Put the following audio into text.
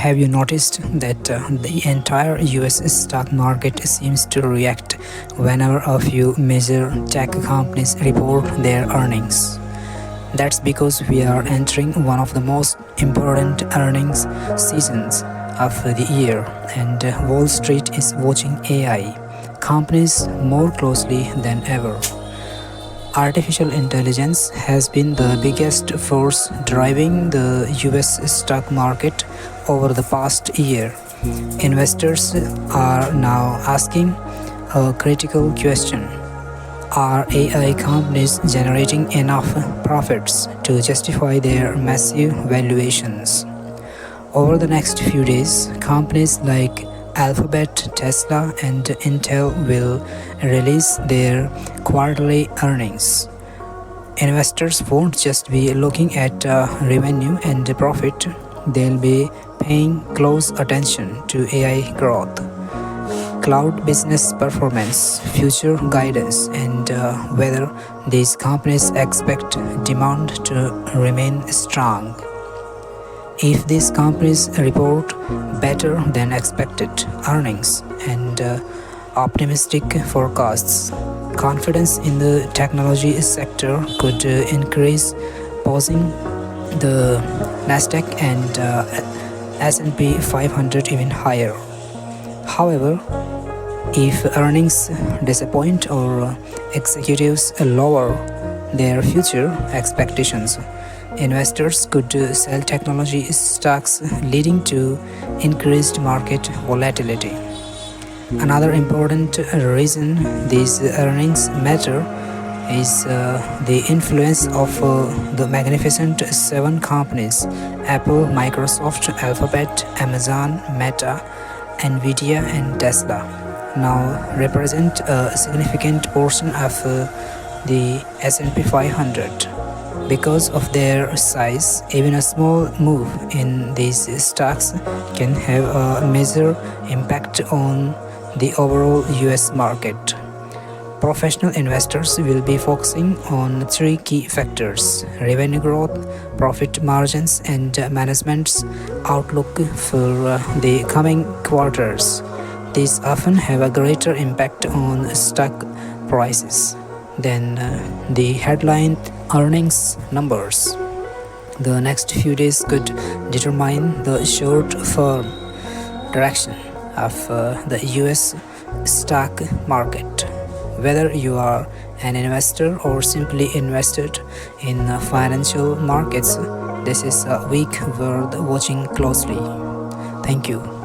Have you noticed that the entire US stock market seems to react whenever a few major tech companies report their earnings? That's because we are entering one of the most important earnings seasons of the year, and Wall Street is watching AI companies more closely than ever. Artificial intelligence has been the biggest force driving the US stock market over the past year. Investors are now asking a critical question. Are AI companies generating enough profits to justify their massive valuations? Over the next few days, companies like Alphabet, Tesla, and Intel will release their quarterly earnings. Investors won't just be looking at revenue and profit, they'll be paying close attention to AI growth, cloud business performance, future guidance, and whether these companies expect demand to remain strong. If these companies report better than expected earnings and optimistic forecasts, confidence in the technology sector could increase, posing the Nasdaq and S&P 500 even higher. However, if earnings disappoint or executives lower their future expectations, investors could sell technology stocks, leading to increased market volatility. Another important reason these earnings matter is the influence of the Magnificent Seven companies: Apple, Microsoft, Alphabet, Amazon, Meta, Nvidia, and Tesla now represent a significant portion of the S&P 500. Because of their size, even a small move in these stocks can have a major impact on the overall US market. Professional investors will be focusing on three key factors: revenue growth, profit margins, and management's outlook for the coming quarters. These often have a greater impact on stock prices than the headline earnings numbers. The next few days could determine the short-term direction of the US stock market. Whether you are an investor or simply invested in financial markets, this is a week worth watching closely. Thank you.